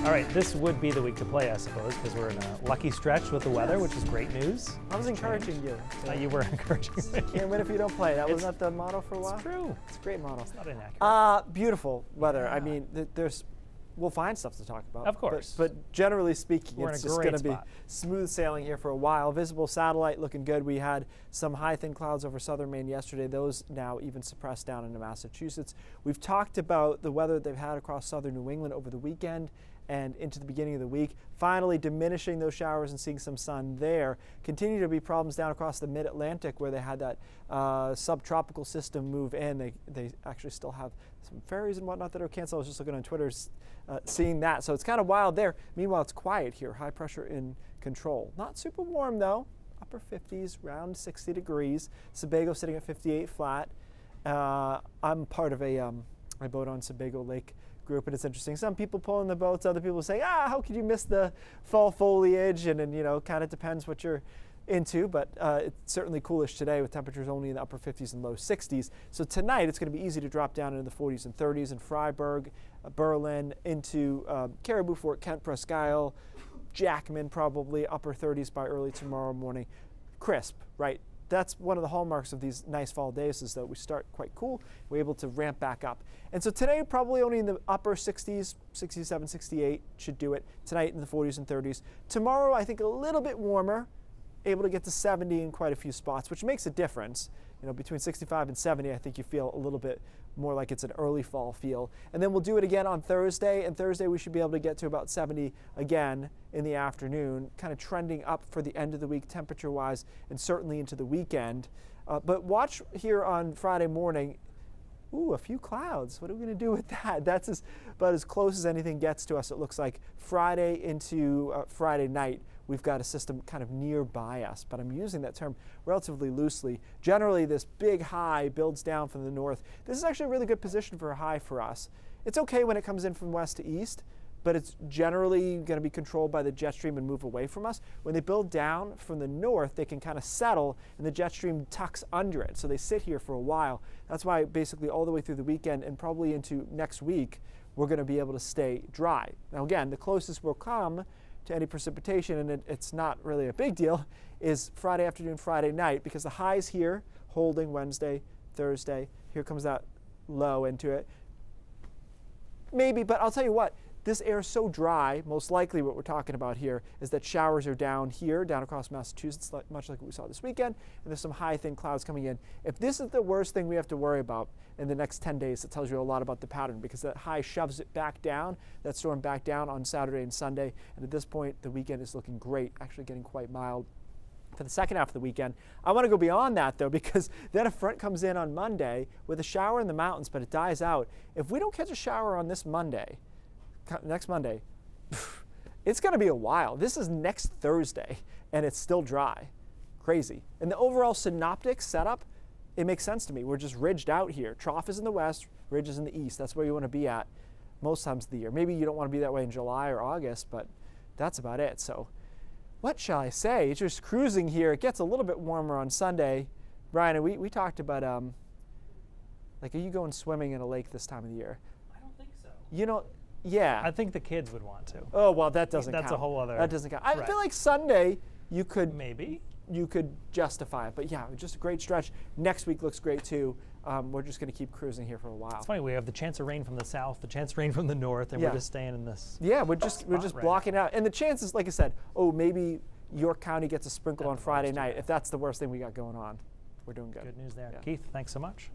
All right, this would be the week to play, I suppose, because we're in a lucky stretch with the weather, which is great news. I was encouraging you. You were encouraging me. Can't win if you don't play. That was not the motto for a while? It's true. It's a great motto. It's not inaccurate. Beautiful weather. Yeah. I mean, we'll find stuff to talk about. Of course. But generally speaking, We're it's in a just great going to be spot. smooth sailing here for a while. Visible satellite looking good. We had some high thin clouds over southern Maine yesterday. Those now even suppressed down into Massachusetts. We've talked about the weather they've had across southern New England over the weekend and into the beginning of the week, finally diminishing those showers and seeing some sun there. Continue to be problems down across the mid-Atlantic where they had that subtropical system move in. They actually still have some ferries and whatnot that are canceled. I was just looking on Twitter, seeing that. So it's kind of wild there. Meanwhile, it's quiet here, high pressure in control. Not super warm though, upper 50s, around 60 degrees. Sebago sitting at 58 flat. I'm part of a boat on Sebago Lake group, and it's interesting. Some people pulling the boats, other people say, how could you miss the fall foliage? And then, kind of depends what you're into, but it's certainly coolish today with temperatures only in the upper 50s and low 60s. So tonight it's going to be easy to drop down into the 40s and 30s in Freiburg, Berlin, into Caribou, Fort Kent, Presque Isle, Jackman, probably upper 30s by early tomorrow morning. Crisp, right? That's one of the hallmarks of these nice fall days, is that we start quite cool. We're able to ramp back up. And so today, probably only in the upper 60s, 67, 68 should do it. Tonight in the 40s and 30s. Tomorrow, I think a little bit warmer, able to get to 70 in quite a few spots, which makes a difference. Between 65 and 70, I think you feel a little bit more like it's an early fall feel. And then we'll do it again on Thursday, and Thursday we should be able to get to about 70 again in the afternoon, kind of trending up for the end of the week temperature-wise, and certainly into the weekend. But watch here on Friday morning. Ooh, a few clouds. What are we going to do with that? That's about as close as anything gets to us, it looks like. Friday into Friday night, we've got a system kind of nearby us, but I'm using that term relatively loosely. Generally, this big high builds down from the north. This is actually a really good position for a high for us. It's okay when it comes in from west to east, but it's generally going to be controlled by the jet stream and move away from us. When they build down from the north, they can kind of settle, and the jet stream tucks under it. So they sit here for a while. That's why basically all the way through the weekend and probably into next week, we're going to be able to stay dry. Now again, the closest we'll come to any precipitation, and it's not really a big deal, is Friday afternoon, Friday night, because the highs here holding Wednesday, Thursday. Here comes that low into it. Maybe, but I'll tell you what, this air is so dry, most likely what we're talking about here is that showers are down here, down across Massachusetts, much like what we saw this weekend, and there's some high, thin clouds coming in. If this is the worst thing we have to worry about in the next 10 days, it tells you a lot about the pattern, because that high shoves it back down, that storm back down on Saturday and Sunday, and at this point, the weekend is looking great, actually getting quite mild for the second half of the weekend. I want to go beyond that, though, because then a front comes in on Monday with a shower in the mountains, but it dies out. If we don't catch a shower on this Monday, next Monday, it's going to be a while. This is next Thursday, and it's still dry. Crazy. And the overall synoptic setup, it makes sense to me. We're just ridged out here. Trough is in the west, ridge is in the east. That's where you want to be at most times of the year. Maybe you don't want to be that way in July or August, but that's about it. So what shall I say? It's just cruising here. It gets a little bit warmer on Sunday. Brian, and we talked about, are you going swimming in a lake this time of the year? I don't think so. Yeah. I think the kids would want to. Oh, well, that doesn't count. That's a whole other. That doesn't count. I right. feel like Sunday you could maybe justify it, but yeah, just a great stretch. Next week looks great too. We're just going to keep cruising here for a while. It's funny, we have the chance of rain from the south, the chance of rain from the north, and we're just staying in this. Yeah, we're just blocking it out, and the chances, like I said, maybe York County gets a sprinkle on Friday night. If that's the worst thing we got going on, we're doing good. Good news there. Yeah. Keith, thanks so much.